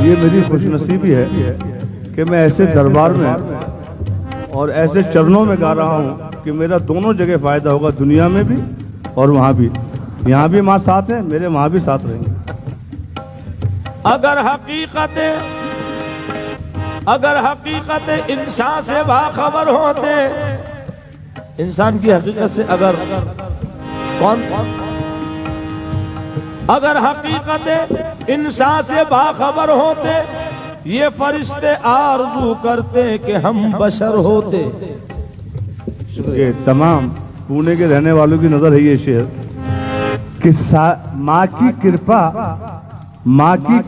ये मेरी खुशनसीबी है कि मैं ऐसे दरबार में और ऐसे चरणों में गा रहा हूँ कि मेरा दोनों जगह फायदा होगा, दुनिया में भी और वहाँ भी। यहाँ भी माँ साथ है, मेरे वहाँ भी साथ रहेंगे। अगर हकीकत इंसान से बाखबर होते, इंसान की हकीकत से अगर हकीकत इंसान से बाखबर होते, ये फरिश्ते आरज़ू करते कि हम बशर होते। ये तमाम पुणे के रहने वालों की नजर है ये शेर कि माँ की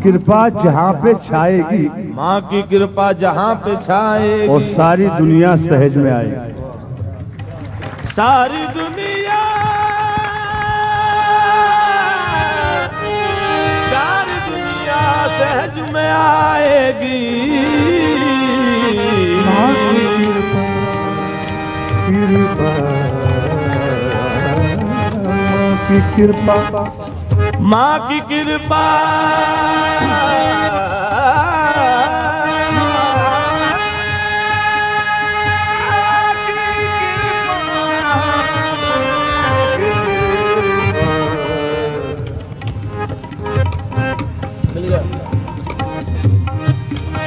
कृपा जहाँ पे छाएगी, माँ की कृपा जहाँ पे छाएगी और सारी दुनिया सहज में आएगी। सारी दुनिया सहज में आएगी। माँ की कृपा माँ की कृपा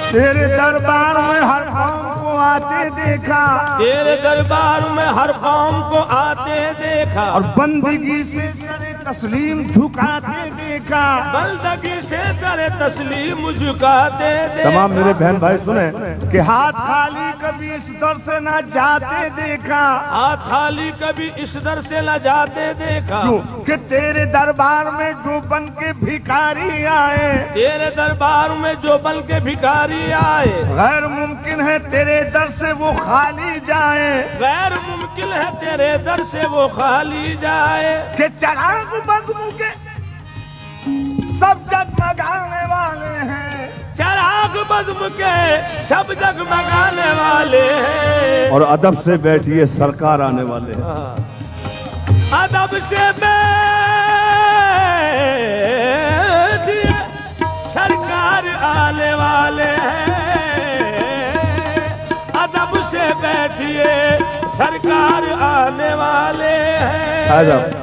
तेरे दरबार में हर कौम को आते देखा, तेरे दरबार में हर कौम को आते देखा, और बंदगी से सरे तस्लीम झुकाते देखा, बंदगी से सरे तस्लीम झुकाते देखा। तमाम मेरे बहन भाई सुने कि हाथ खाली कभी इस दर से ना जाते देखा, हाथ खाली कभी इस दर से न जाते देखा। कि तेरे दरबार में जो बन के भिखारी आए, तेरे दरबार में जो बन के भिखारी आए, गैर मुमकिन है तेरे दर से वो खाली जाए, गैर मुमकिन है तेरे दर से वो खाली जाए। कि चराग बज़्म के सब जगमगाने वाले हैं, चराग बज़्म के सब जगमगाने वाले हैं, और अदब से बैठिए सरकार आने वाले हैं। अदब से बैठिए सरकार आने वाले हैं, अदब से बैठिए सरकार आने वाले हैं।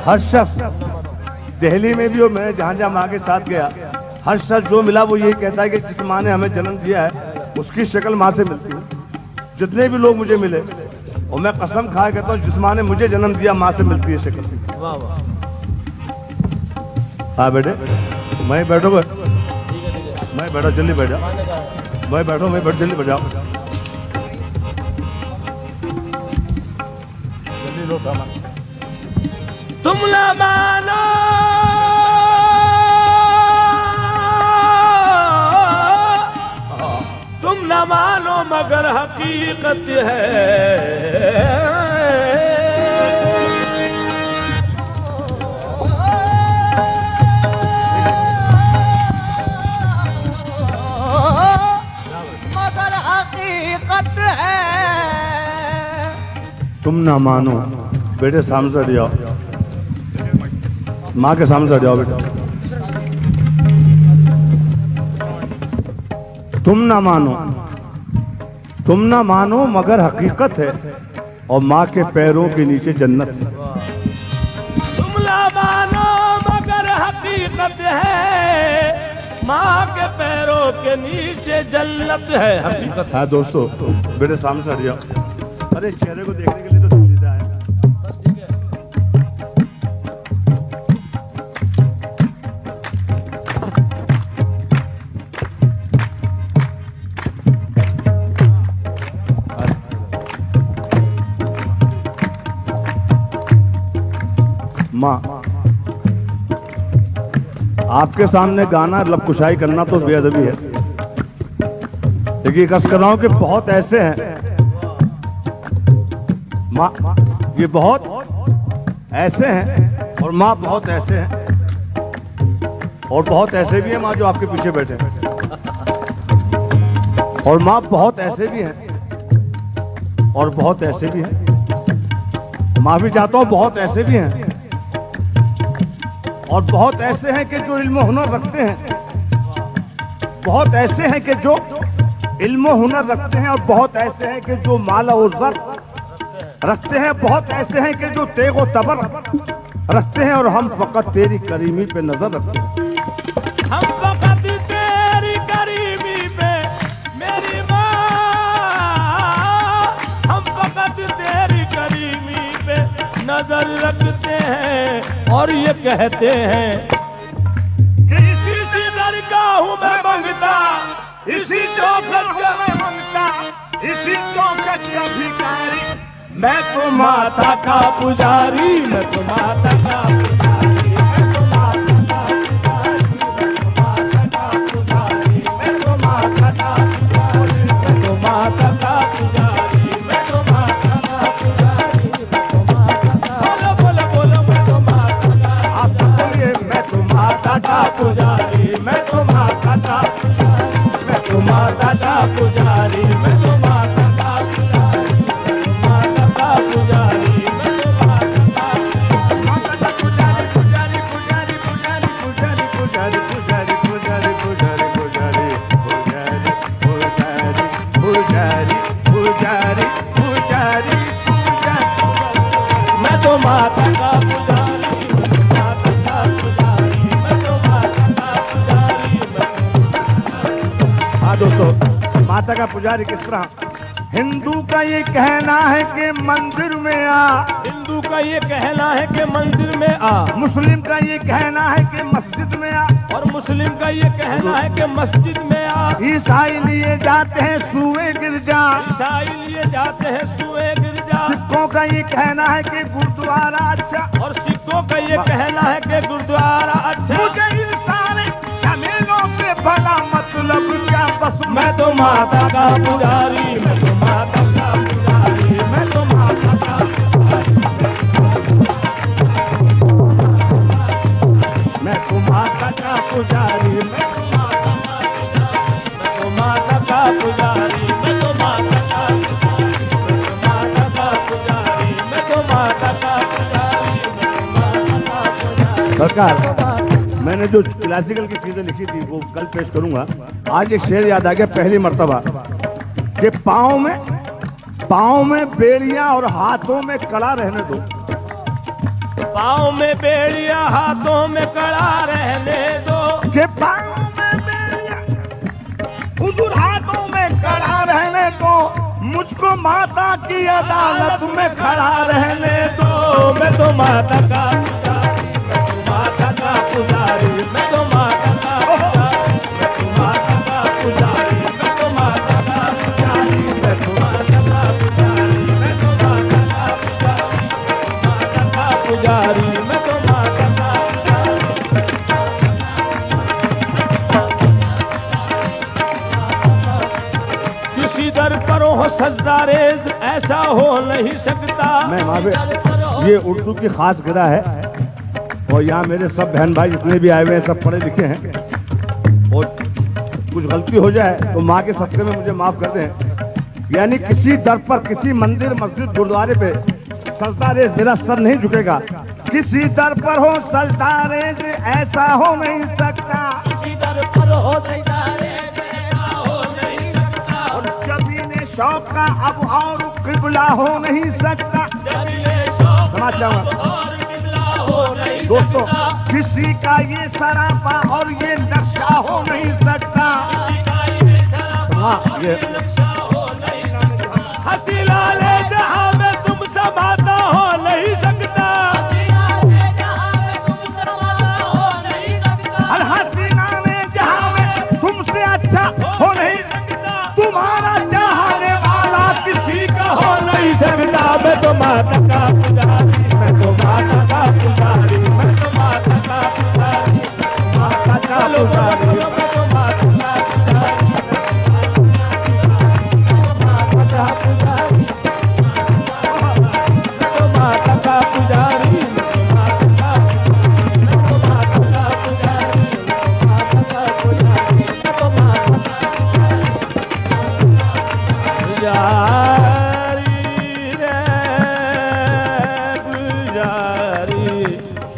हर शख्स दिल्ली में भी हो, मैं जहाँ जहाँ माँ के साथ गया, हर शख्स जो मिला वो यही कहता है कि जिस माँ ने हमें जन्म दिया है उसकी शक्ल माँ से मिलती है। जितने भी लोग मुझे मिले, और मैं कसम खा कहता हूँ जिस माँ ने मुझे जन्म दिया माँ से मिलती है शक्ल। वाह वाह। हाँ बेटे, मैं बैठोगे? मैं बैठो, जल्दी बैठ जाओ। मैं बैठो, मैं बैठ, जल्दी बैठ जाओ। जल्दी लो सामान। तुम न मानो तुम न मानो मगर हकीकत है, मगर हकीकत है। तुम ना मानो बेटे, सामने से हट जाओ, माँ के सामने से हट जाओ बेटा। तुम ना मानो मगर हकीकत है, और माँ के पैरों के नीचे जन्नत है। तुम न मानो मगर हकीकत है, माँ के पैरों के नीचे जन्नत है। हकीकत हाँ दोस्तों, मेरे सामने से हट जाओ। अरे चेहरे को देखने के लिए तो सीधा है। माँ, आपके सामने गाना लब कुशाई करना तो बेअदबी है, लेकिन कस कर रहा हूं कि बहुत ऐसे हैं माँ, ये बहुत ऐसे हैं और माँ बहुत ऐसे हैं, और बहुत ऐसे भी हैं माँ जो आपके पीछे बैठे हैं, और माँ बहुत ऐसे भी हैं और बहुत ऐसे भी हैं। माफी चाहता हूं, बहुत ऐसे भी हैं और बहुत ऐसे हैं कि जो इल्म हुनर रखते हैं, बहुत ऐसे हैं कि जो इल्म हुनर रखते हैं, और बहुत ऐसे हैं कि जो माला और ज़र रखते हैं, बहुत ऐसे हैं कि जो तेग और तबर रखते हैं, और हम फकत तेरी करीमी पे नजर रखते हैं। हम फकत तेरी करीमी पे मेरी माँ, हम फकत तेरी करीमी पे नजर रखते हैं, और ये कहते हैं कि इसी दरगाह में मंगता, इसी चौखट का मैं मंगता, इसी चौखट का भिखारी, मैं तो माता का पुजारी, मैं तो माता का पुजारी, मैं तो माता का पुजारी, मैं तो माता का पुजारी, मैं तो माता का पुजारी, मैं तो माता का पुजारी, मैं तो माता का, बोलो बोलो बोलो, मैं तो माता का, आप बोलिए, मैं तो माता का पुजारी, मैं तो माता का पुजारी, मैं तो माता का पुजारी, मैं तो माता का पुजारी, माता का पुजारी, मैं तो माता का, माता का पुजारी, पुजारी पुजारी पुजारी पुजारी पुजारी पुजारी पुजारी पुजारी पुजारी पुजारी पुजारी पुजारी पुजारी, मैं तो माता का पुजारी, माता का पुजारी, मैं तो माता का पुजारी, हाँ दोस्तों, माता का पुजारी किस तरह? हिंदू का ये कहना है कि मंदिर में आ, हिंदू का ये कहना है कि मंदिर में आ, मुस्लिम का ये कहना है कि मस्जिद में आ, और मुस्लिम का ये कहना है कि मस्जिद में आ, ईसाई लिए जाते हैं सुए गिरजा, ईसाई लिए जाते हैं सुए गिरजा, सिखों का ये कहना है कि गुरुद्वारा अच्छा, और सिखों का ये कहना है कि गुरुद्वारा अच्छा, मुझे इन सारे जमीनों से भला मतलब क्या, बस मैं तो माता का पुजारी, मैं तो माता का पुजारी, मैं तो माता का पुजारी, मैं तो माता का पुजारी, मैं तो माता का पुजारी, मैं तो माता का पुजारी, मैं तो माता का पुजारी, मैं तो माता का पुजारी। सरकार, मैंने जो क्लासिकल की चीजें लिखी थी वो कल पेश करूंगा। आज एक शेर याद आ गया पहली मर्तबा कि पाँव में बेड़ियां और हाथों में कड़ा रहने दो, पाँव में बेड़िया हाथों में कड़ा रहने दो, कि पाँव में बेड़ियां हुजूर हाथों में कड़ा रहने दो, मुझको माता की अदालत में खड़ा रहने दो, मैं तो माता का पुजारी, मैं तो माता का पुजारी, मैं तो माता का पुजारी, मैं तो माता का पुजारी, मैं तो माता का पुजारी, मैं तो माता का पुजारी, मैं तो माता का पुजारी। किसी दर पर हो सजदारेज ऐसा हो नहीं सकता। मैं मावे ये उर्दू की खास गिरा है, और यहाँ मेरे सब बहन भाई जितने भी आए हुए हैं सब पढ़े लिखे हैं, और कुछ गलती हो जाए तो माँ के सदक़े में मुझे माफ कर दें। यानी किसी दर पर, किसी मंदिर मस्जिद गुरुद्वारे पे सजदारेज मेरा सर नहीं झुकेगा, किसी दर पर हो सजदारेज ऐसा हो नहीं सकता, किसी दर पर हो सजदारेज ऐसा हो नहीं सकता, और जबीने शौक का अब और किबला हो नहीं सकता। जबीने शौक समाज चाहूंगा और किबला हो नहीं नहीं दोस्तों, सकता, किसी का ये सरापा और ये नक्शा हो नहीं सकता। किसी का ये शराब हाँ, ये नक्शा हो नहीं सकता, हंसी लाले जहां में तुम समाता हो नहीं सकता, हसीना है जहां में तुम समाता हो नहीं सकता, और हसीना में जहां में तुमसे अच्छा हो नहीं सकता। तुम्हारा चाहने वाला किसी का हो नहीं सकता। मैं तो माता का पुजारी, मैं तो माता का पुजारी, मैं तो माता का पुजारी, माता का पुजारी, मैं तो माता का पुजारी, माता का पुजारी, मैं तो माता का पुजारी, मैं तो माता का पुजारी, माता का पुजारी, मैं तो माता पुजारी रे पुजारी,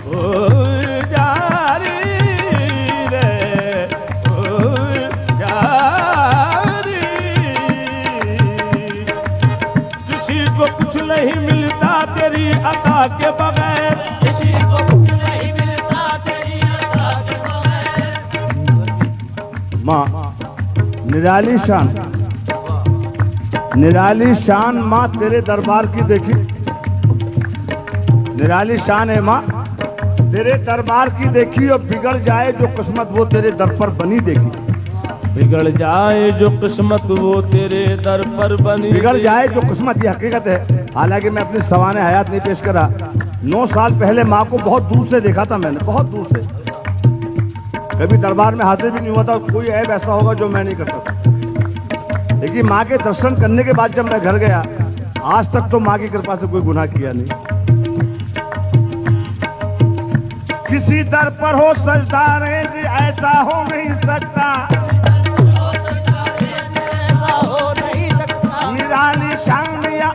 पुजारी रे पुजारी। किसी को कुछ नहीं मिलता तेरी अता के बगैर, किसी को कुछ नहीं मिलता तेरी अता के बगैर। माँ निराली शान, निराली शान माँ तेरे दरबार की देखी, निराली शान है माँ तेरे दरबार की देखी। और बिगड़ जाए जो किस्मत वो तेरे दर पर बनी देखी। बिगड़ जाए जो किस्मत वो तेरे दर पर बनी, बिगड़ जाए जो किस्मत, ये हकीकत है। हालांकि मैं अपनी सवाने हयात नहीं पेश करा। 9 साल पहले माँ को बहुत दूर से देखा था मैंने, बहुत दूर से। कभी दरबार में हाजिर भी नहीं हुआ था। कोई ऐब ऐसा होगा जो मैं नहीं करता था। लेकिन माँ के दर्शन करने के बाद जब मैं घर गया, आज तक तो माँ की कृपा से कोई गुनाह किया नहीं। किसी दर पर हो सजदा रे ऐसा हो नहीं सकता, ऐसा हो नहीं सकता, निराली शान या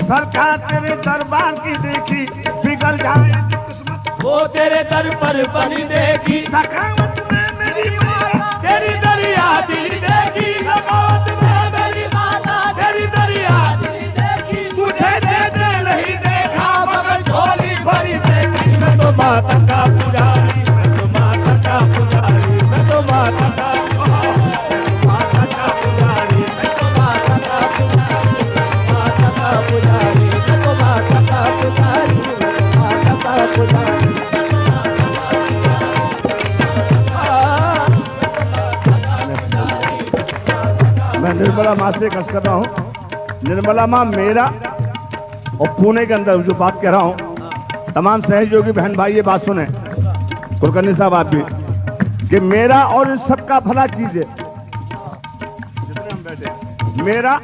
सरकार तेरे दरबार की देखी। बिगड़ जाए जो किस्मत वो तेरे दर पर बनी देगी। सखावत में मेरी माँ तेरी दरिया दिल देखी, सखावत में मेरी माता तेरी दरिया दिल देखी, तुझे देते नहीं देखा मगर झोली भरी देखी। मैं तो माता का पुजारी, मैं तो माता का पुजारी, मैं तो माता का माता का पुजारी, मैं तो माता का पुजारी, माता का पुजारी, मैं तो माता का पुजारी, माता का पुजारी। मैं निर्मला माँ से कस कर रहा हूँ। निर्मला माँ मेरा और पुणे के अंदर जो बात कह रहा हूँ, तमाम सहयोगी बहन भाई ये बात सुने, कुलकर्णी साहब आप भी, कि मेरा और इन सबका भला कीजिए। जितने हम बैठे, मेरा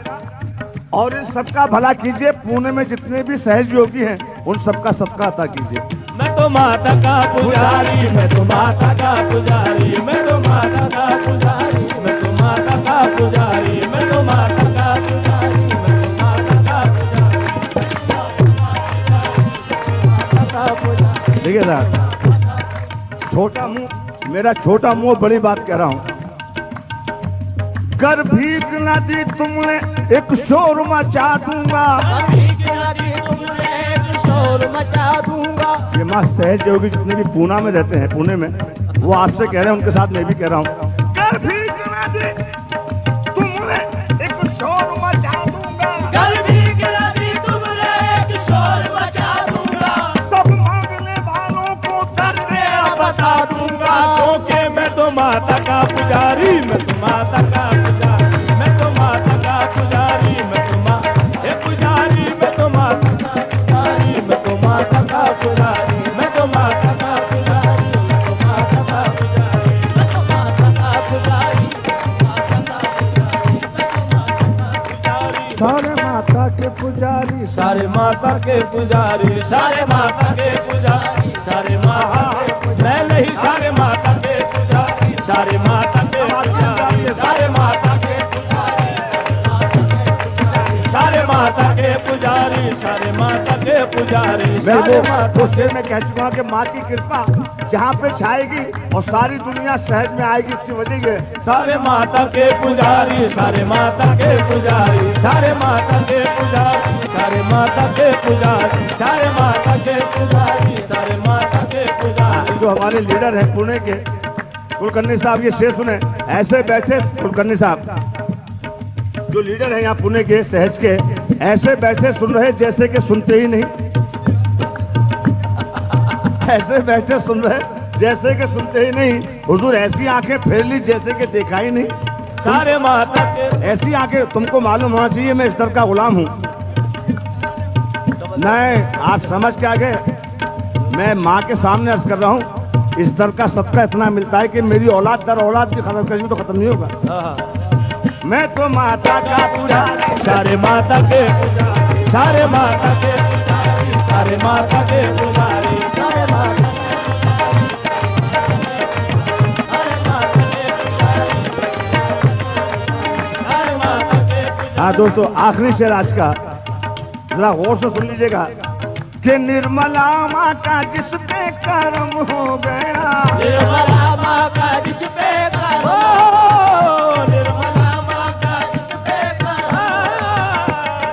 और इन सबका भला कीजिए। पुणे में जितने भी सहयोगी हैं उन सबका सबका अता कीजिए। मैं तो माता का पुजारी, मैं तो माता का पुजारी, मैं तो माता का पुजारी, मैं तो माता का पुजारी, मैं तो माता का पुजारी, मैं तो माता का पुजारी। देखिए साहब, छोटा मुंह, मेरा छोटा मुंह बड़ी बात कह रहा हूं। कर भीख न दी तुमने एक शोर मचा दूंगा, कभी गिरा दी तुमने एक शोर मचा दूंगा। ये माँ सहयोगी जितने भी पूना में रहते हैं, पुणे में, वो आपसे कह रहे हैं, उनके साथ मैं भी कह रहा हूँ। कर भीख न दी तुमने एक शोर मचा दूंगा, कल भी गिरा दी तुमने एक शोर मचा दूंगा। सब मांगने वालों को दर्द बता दूंगा, क्योंकि मैं तो माता का पुजारी, मैं तो माता का पुजारी, मैं तो माता का पुजारी, मैं तो माँ हे पुजारी, मैं तो माता का पुजारी, मैं तो माता का पुजारी, मैं तो माता का पुजारी, मैं तो माता का पुजारी, मैं तो माता का पुजारी, माता का पुजारी, मैं तो माता का पुजारी। सारे माता के पुजारी, सारे माता के पुजारी, सारे माता के पुजारी, मैं नहीं सारे माता के पुजारी, सारे माता के पुजारी, सारे माता के पुजारी, सारे माता के पुजारी, सारे माता के पुजारी, मैं सारे वो माता शेर में कह चुका हूं कि माँ की कृपा जहाँ पे छाएगी और सारी दुनिया सहज में आएगी, उसकी वजह ये सारे माता के पुजारी, सारे माता के पुजारी, सारे माता के पुजारी, सारे माता के पुजारी, सारे माता के पुजारी, सारे हमारे लीडर हैं पुणे के कुलकर्णी साहब, ये शेर सुने। ऐसे बैठे कुलकर्णी साहब जो लीडर हैं यहाँ पुणे के सहज के, ऐसे बैठे सुन रहे जैसे कि सुनते ही नहीं। ऐसे बैठे सुन रहे जैसे कि सुनते ही नहीं। हुजूर ऐसी आंखें फेर ली जैसे कि देखा ही नहीं। सारे माता के ऐसी आंखें, तुमको मालूम होना चाहिए मैं इस दर का गुलाम हूँ। नहीं, आप समझ के आ गए। मैं माँ के सामने अर्ज कर रहा हूँ, इस दर का सबका इतना मिलता है कि मेरी औलाद दर औलाद भी खत्म करेंगे तो खत्म नहीं होगा। मैं तो माता का पुजारी, सारे माता के पुजारी, सारे माता के पुजारी, सारे माता के पुजारी, सारे माता हाँ दोस्तों, आखिरी शेर आज का जरा गौर से सुन लीजिएगा कि निर्मला माँ का जिस पे कर्म हो गया, निर्मला माँ का जिस पे कर्म, निर्मला माँ का जिस पे कर्म,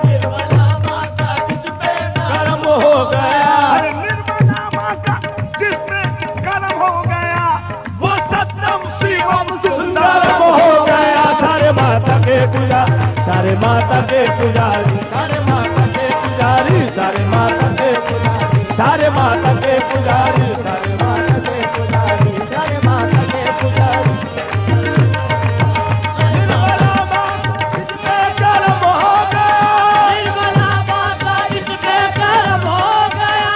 निर्मला माँ का जिस पे कर्म हो गया। अरे निर्मला माँ का जिस पे कर्म हो गया, वो सत्यम शिवम सुंदरम हो गया। सारे माता के पुजारी, सारे माता के पुजारी, सारे माता के पुजारी, सारे माता के पुजारी, सारे माता के पुजारी, सारे माता के पुजारी, सारे माता के पुजारी। निर्मला माँ जिस पे कर्म हो गया, निर्मला माँ का जिस पे कर्म हो गया,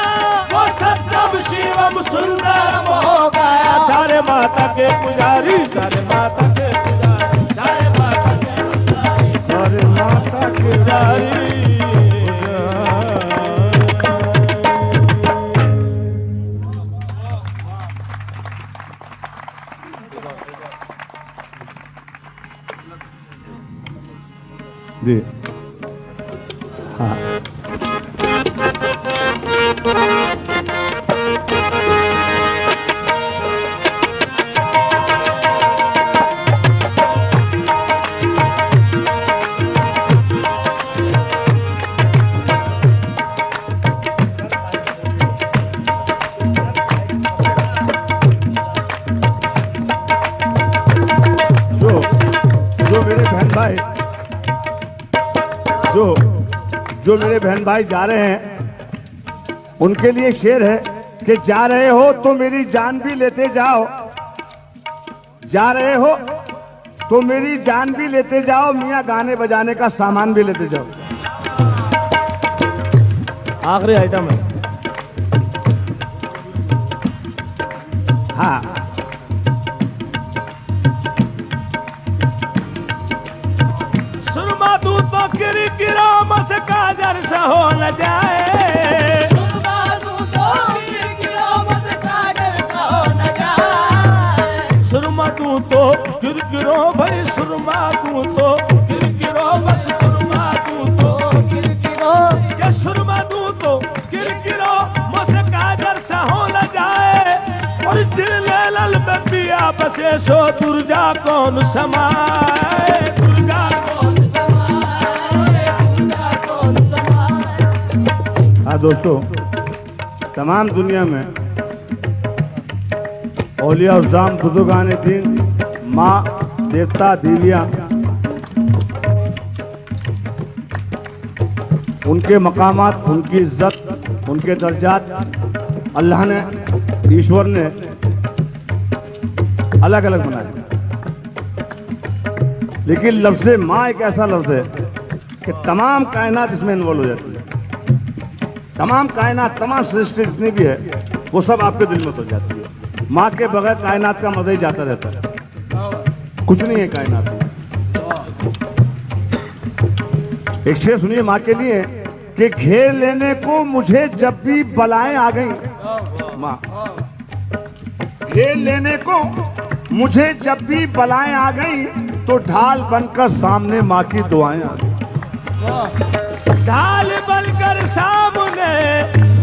वो सत्यम शिवम सुंदरम हो गया। सारे माता के पुजारी, सारे माता के पुजारी, सारे माता के पुजारी, अरे माता के पुजारी। जी हाँ, जो मेरे बहन भाई जो मेरे बहन भाई जा रहे हैं उनके लिए शेर है कि जा रहे हो तो मेरी जान भी लेते जाओ, जा रहे हो तो मेरी जान भी लेते जाओ, मियाँ गाने बजाने का सामान भी लेते जाओ। आखिरी आइटम है। हाँ, सुरमा दूध तो किरकिरा मस काजर से हो न जाए, सुरमा दूधो किरकिरो मत काजर का हो न जाए। सुरमा दूध तो किरकिरो भाई, सुरमा दूध तो किरकिरो बस, सुरमा दूध तो किरकिरो, ये सुरमा दूध तो किरकिरो मस काजर से हो न जाए। और दिल लल में पिया बसे सो दुर्जा कौन समाए, दुर्गा कौन समाए, दुर्गा कौन समाए। हाँ दोस्तों, तमाम दुनिया में औलिया उज़्ज़ाम, बुजुर्गान दीन, माँ, देवता, देवियाँ, उनके मकामात, उनकी इज्जत, उनके दर्जात अल्लाह ने, ईश्वर ने अलग अलग बनाए। लेकिन लफ्ज़ माँ एक ऐसा लफ्ज़ है कि तमाम कायनात इसमें इन्वॉल्व हो जाती है। तमाम कायनात, तमाम सृष्टि जितनी भी है वो सब आपके दिल में तो जाती है। माँ के बगैर कायनात का मजा ही जाता रहता है, कुछ नहीं है कायनात में। एक शेर सुनिए माँ के लिए कि घेर लेने को मुझे जब भी बलाएं आ गई, माँ घेर लेने को मुझे जब भी बलाएं आ गई, तो ढाल बनकर सामने माँ की दुआएं आ गई। ढाल बनकर सामने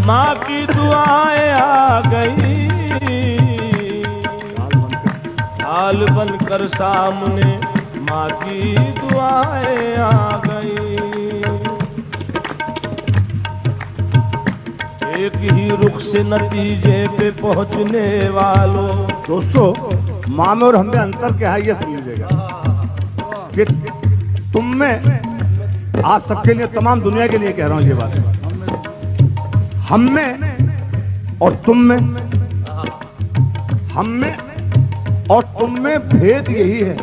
माँ की दुआएं आ गई, ढाल बनकर सामने माँ की दुआएं आ गई। एक ही रुख से नतीजे पे पहुंचने वालों। दोस्तों, माँ में और हम में अंतर क्या है ये समझिएगा कि तुम में, आप सबके लिए, तमाम दुनिया के लिए कह रहा हूं ये बात, हम में और तुम में, हम में और तुम में भेद यही है।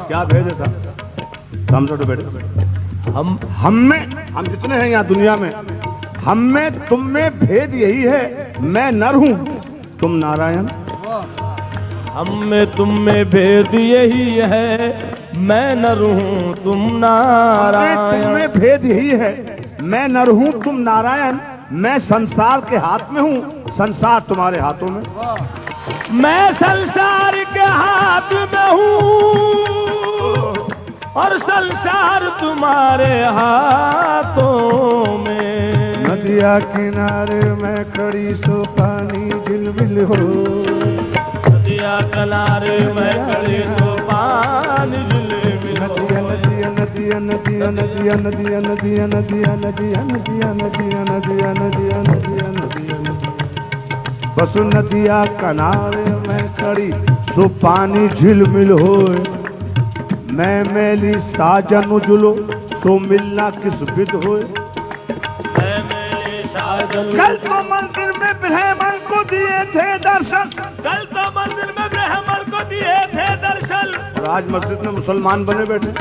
क्या भेद है साहब? समझो तो बेटे, हम में, हम जितने हैं यहाँ दुनिया में, हम में तुम में भेद यही है, मैं नर हूं तुम नारायण। हम में तुम में भेद यही है, मैं नर हूं तुम नारायण। तुम में भेद यही है, मैं नर हूं तुम नारायण। मैं संसार के हाथ में हूं, संसार तुम्हारे हाथों में। मैं संसार के हाथ में हूँ और संसार तुम्हारे हाथों में। नदिया किनारे मैं खड़ी सो पानी झिलमिल हो, नदिया किनारे मैं खड़ी सो पानी झिलमिल हो। नदिया नदिया नदिया नदिया नदिया नदिया नदिया नदिया नदिया नदिया नदिया नदिया नदिया, बस नदिया किनारे मैं खड़ी सो पानी झिलमिल हो। मैं मैली साजन उजलो सो मिलना किस विध होए। मैं मेरे साजन, कल तो मंदिर में ब्राह्मण को दिए थे दर्शन, कल तो मंदिर में ब्राह्मण को दिए थे दर्शन, और आज मस्जिद में मुसलमान बने बैठे।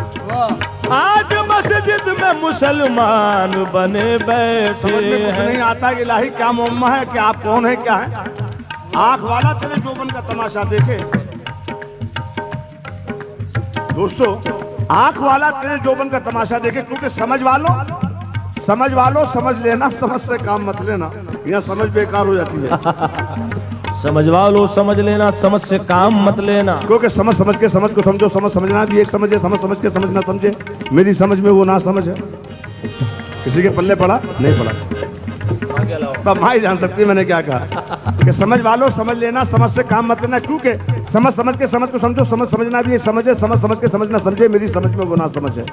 आज मस्जिद में मुसलमान बने बैठे समझ में कुछ नहीं आता कि इलाही क्या मुअम्मा है, कि आप कौन है, क्या है। आंख वाला तेरे जोबन का तमाशा देखे। दोस्तों, आंख वाला तेरे जोबन का तमाशा देखे, क्योंकि समझ वालों समझ लेना, समझ से काम मत लेना। यहाँ समझ बेकार हो जाती है। समझवा लो, समझ लेना, समझ से काम मत लेना। क्योंकि समझ के समझ को समझो, समझना भी एक समझ है, समझ के समझ ना समझे। मेरी समझ में वो ना समझ है, किसी के पल्ले पड़ा नहीं पड़ा, माँ ही जान सकती है मैंने क्या कहा। कि समझ वालों समझ लेना, समझ से काम मत लेना। क्योंकि समझ के समझ को समझो, समझना भी एक समझ है, समझ के समझ ना समझे। मेरी समझ में वो ना समझ है।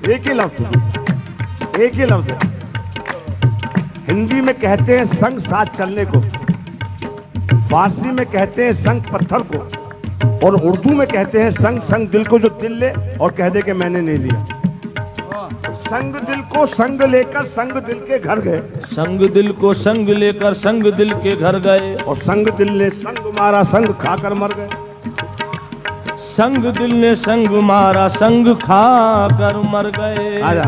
एक ही लफ्ज है। हिंदी में कहते हैं संग साथ चलने को, फारसी में कहते हैं संग पत्थर को, और उर्दू में कहते हैं संग दिल को, जो दिल ले और कह दे कि मैंने नहीं लिया। संग दिल को संग लेकर संग दिल के घर गए, संग दिल को संग लेकर संग दिल के घर गए, और संग दिल ने संग मारा संग खाकर मर गए। संग दिल ने संग मारा संग खाकर मर गए। आजा,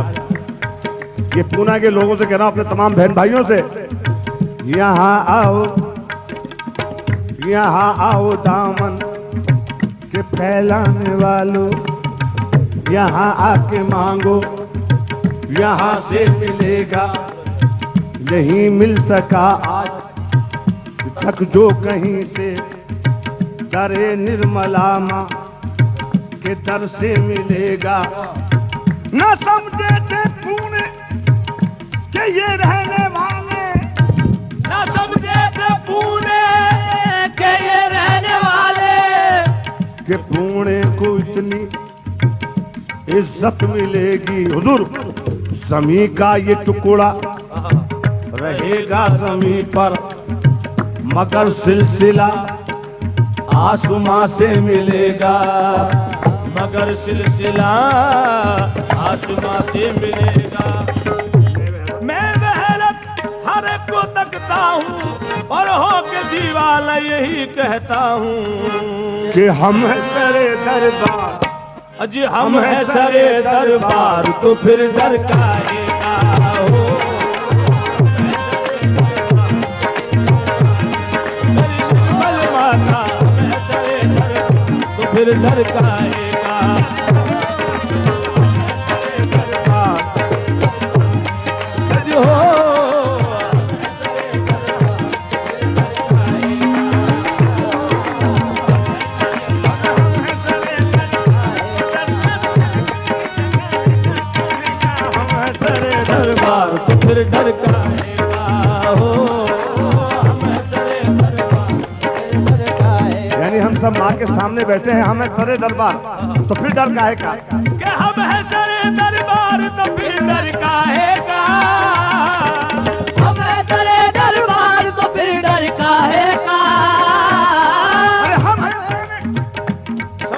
ये पूना के लोगों से कह रहा हूं, अपने तमाम बहन भाइयों से, यहाँ आओ दामन के फैलाने वालों, यहाँ आके मांगो, यहाँ से मिलेगा, नहीं मिल सका आज तक जो कहीं से, दरे निर्मला माँ के दर से मिलेगा। न समझे थे पुणे के ये रहने वाले, न समझे थे पुणे के ये रहने वाले, कि पुणे को इतनी इज्जत मिलेगी। हुजूर, ज़मीं का ये टुकड़ा रहेगा ज़मीं पर, मगर सिलसिला आसमां से मिलेगा, मगर सिलसिला आसमां से मिलेगा। मैं वहरत हर एक को तकता हूँ और हो के दीवाना यही कहता हूँ कि हम है सरे दरबार, अजी हम है सरे दरबार, तो फिर डर काहेगा हो। मेरी माता हम है सरे दरबार, तो फिर डर काहेगा। अजी हो दरबार, तो फिर डर काहेगा हो। हम सरे दरबार, डर काहेगा। यानी हम सब माँ के सामने बैठे हैं, हम है सरे दरबार, तो फिर डर काहे का। कि हम है सरे दरबार, तो फिर डर काहेगा।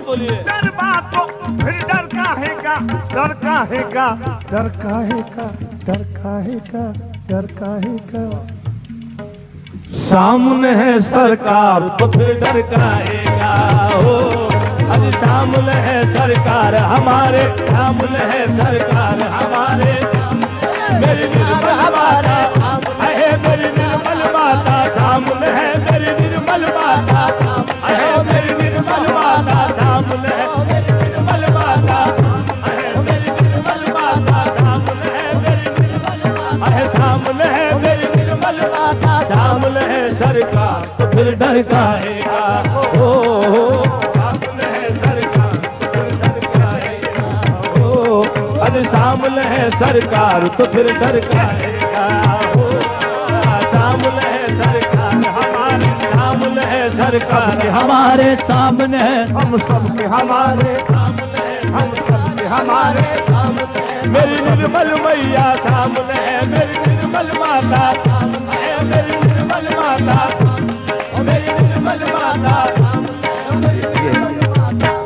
बोलिए। डर बात तो फिर डर काहे का, डर काहे का, डर काहे का, डर काहे का, डर काहे का। सामने है सरकार तो फिर डर काहेगा हो। अरे सामने है सरकार हमारे, सामने है सरकार हमारे। मेरी निर्मल माता है, मेरी निर्मल माता सामने है, मेरी निर्मल माता है, मेरी निर्मल माता सामने है, मेरी निर्मल माता है, मेरी निर्मल माता सामने है, मेरी निर्मल है, सामने है मेरी निर्मल माता, सामने है सरकार तो फिर डर काहेगा हो। सामने है सरकार तो फिर डर काहेगा हो। अरे सामने है सरकार तो फिर डर काहेगा हो। सामने है सरकार हमारे, सामने है सरकार हमारे सामने है, हम सबके हमारे सामने है, हम सबके हमारे सामने है। मेरी निर्मल मैया सामने है, मेरी निर्मल माता सामने है, मेरी निर्मल माता, मेरी निर्मल माता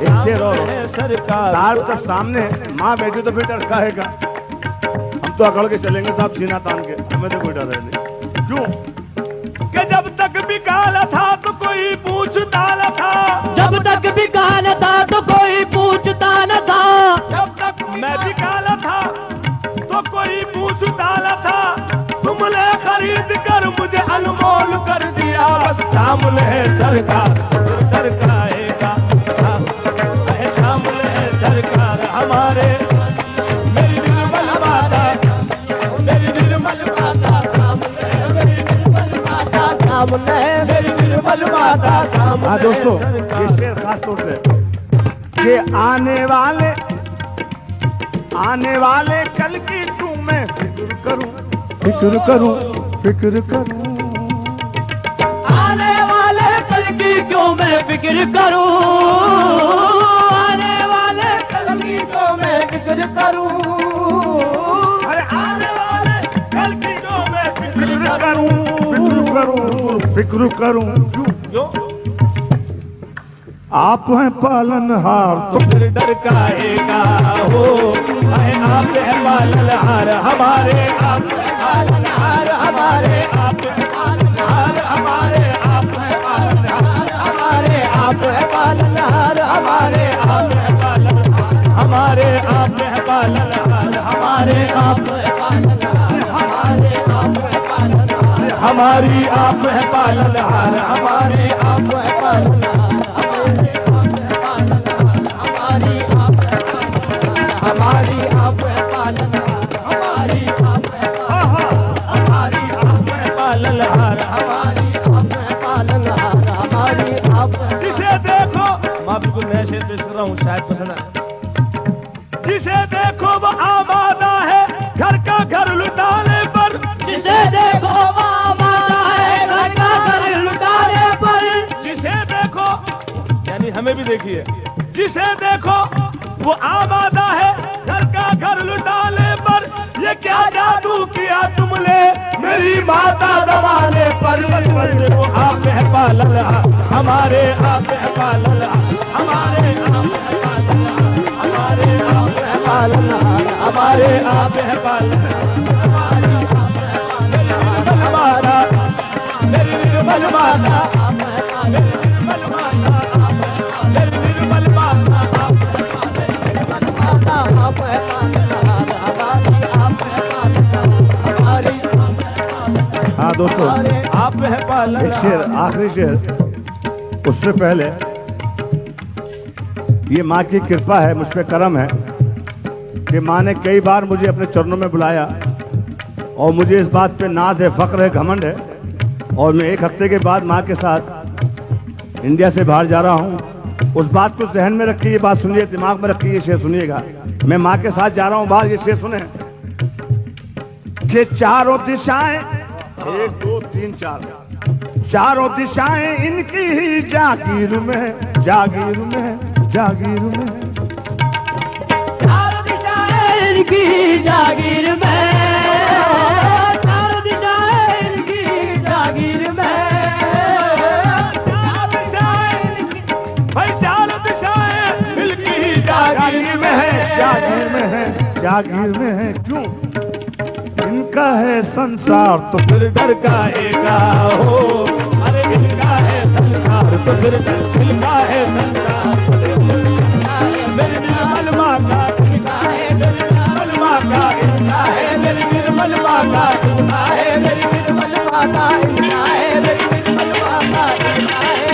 एक शेर और सरकार। साहब तक सामने माँ बेटी तो फिर डर काहेगा। हम तो अकड़ के चलेंगे साहब सीना तान के, हमें तो कोई डर है नहीं। क्यों कि जब तक बिकाला था तो कोई पूछता न था, जब तक बिकाना था तो कोई पूछता न था, जब तक मैं बिकाला था तो कोई पूछता न था। तुमने खरीद कर मुझे अनमोल कर दिया। सामने है सरकार डर काहेगा, सामने है सरकार हमारे। मेरी निर्मल माता, मेरी निर्मल माता सामने है, मेरी निर्मल माता सामने है, मेरी निर्मल माता सामने। हाँ दोस्तों, ये शेर खास तौर से कि आने वाले कल की तू मैं फिक्र करूं, फिक्र करूं, फिक्र करूं। आने वाले कल की क्यों मैं फिक्र करूं, आने वाले कल की क्यों मैं फिक्र करूं। अरे आने वाले कल की जो मैं फिक्र करूं, फिक्र करूं, फिक्र करूं। क्यों आप हैं पालनहार तो फिर डर काहेगा हो। आप है पालनहार हमारे, आप है पालनहार हमारे, आप है पालनहार हमारे, आप है पालनहार हमारे, आप है पालनहार हमारे, आप है पालनहार हमारे, आप है पालनहार हमारे, आप है पालनहार हमारे, आप है पालनहार हमारी, आप है पालनहार हमारे, आप है पालनहार हमारी, आप है पालनहार हमारी, आप है हमारी, आप है पालनहार हमारी, आप है पालनहार हमारी, आप जिसे देखो। मैं बिल्कुल नया शेर पेश कर रहा हूँ, शायद पसंद आए। जिसे देखो वो आबादा है घर का घर लुटाने पर, जिसे देखो वो आबादा है घर का घर लुटाने पर, जिसे देखो यानी हमें भी देखिए। जिसे देखो वो आबादा है घर का घर लुटाने पर। ये क्या जादू किया तुमने मेरी माता जमाने पर। वो आप है पालनहार हमारे, आप है पालनहार हमारे, आप है पालनहार हमारे, आप है पालनहार हमारे, आप है पालनहार हमारी, आप है पालनहार हमारा। मेरी निर्मल माता, मेरी निर्मल माता, मेरी निर्मल माता, आप है पालनहार हमारी, आप है पालनहार हमारी। हाँ दोस्तों, आप है पालनहार। एक शेर, आखिरी शेर। उससे पहले ये माँ की कृपा है, मुझ पे करम है कि माँ ने कई बार मुझे अपने चरणों में बुलाया और मुझे इस बात पे नाज है, फक्र है, घमंड है। और मैं 1 हफ्ते के बाद माँ के साथ इंडिया से बाहर जा रहा हूँ। उस बात को जहन में रखिए, ये बात सुनिए, दिमाग में रखिए, ये शेर सुनिएगा। मैं माँ के साथ जा रहा हूँ बाहर, ये शेर सुने कि चारों दिशाएं, 1 2 3 4, चारों दिशाएं इनकी ही जागीर में, जागीर में, जागीर में। चारों दिशाएं इनकी जागीर में, चारों दिशाएं इनकी जागीर में, चारों दिशाएं, भाई चारों दिशाएं जागीर में है क्यों? इनका है संसार तो फिर डर काहेगा हो। अरे इनका है संसार तो फिर इनका है संसार मेरी निर्मल माता इनका है निर्मल माता इनका है मेरी निर्मल माता इनका है मेरी निर्मल माता इनका है मेरी निर्मल माता इनका है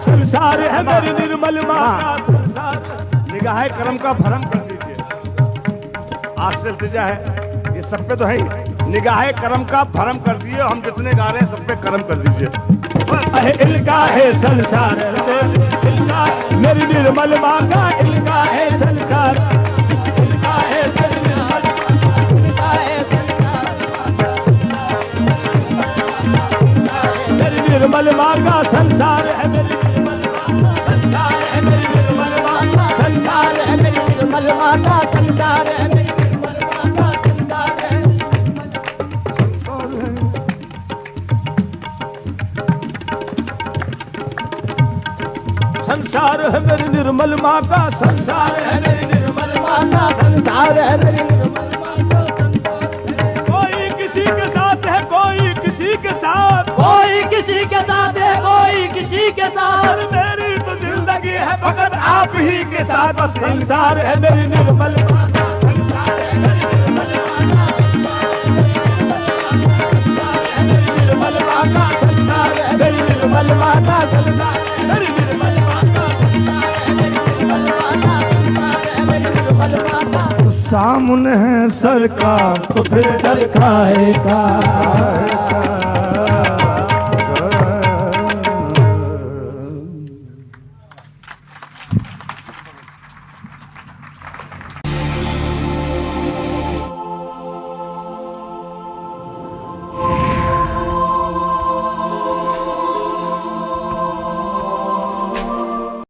संसार है मेरी निर्मल माता संसार। निगाह कर्म का भरम कर दीजिए। आपसे इल्तिजा है, ये सब पे तो है ही, निगाह कर्म का भरम कर दिए। हम जितने गा रहे हैं सब पे कर्म कर दीजिए। इनका है संसार इनका मेरी निर्मल माँ का इनका है संसार इनका है निर्मल इनका है मेरी निर्मल माँ का संसार है मेरी निर्मल माँ का संसार है मेरी निर्मल माँ का संसार है मेरी निर्मल माँ का संसार है संसार है मेरी निर्मल माँ का संसार है मेरी निर्मल माँ का संसार है मेरी निर्मल माँ का संसार। कोई किसी के साथ है कोई किसी के साथ कोई किसी के साथ है कोई किसी के साथ मेरी तो जिंदगी है फकत आप ही के साथ। संसार है मेरी निर्मल माँ का संसार है मेरी निर्मल माँ का संसार है मेरी निर्मल माँ का संसार मेरी निर्मल माँ का सामने है सरकार तो फिर डर खाएगा।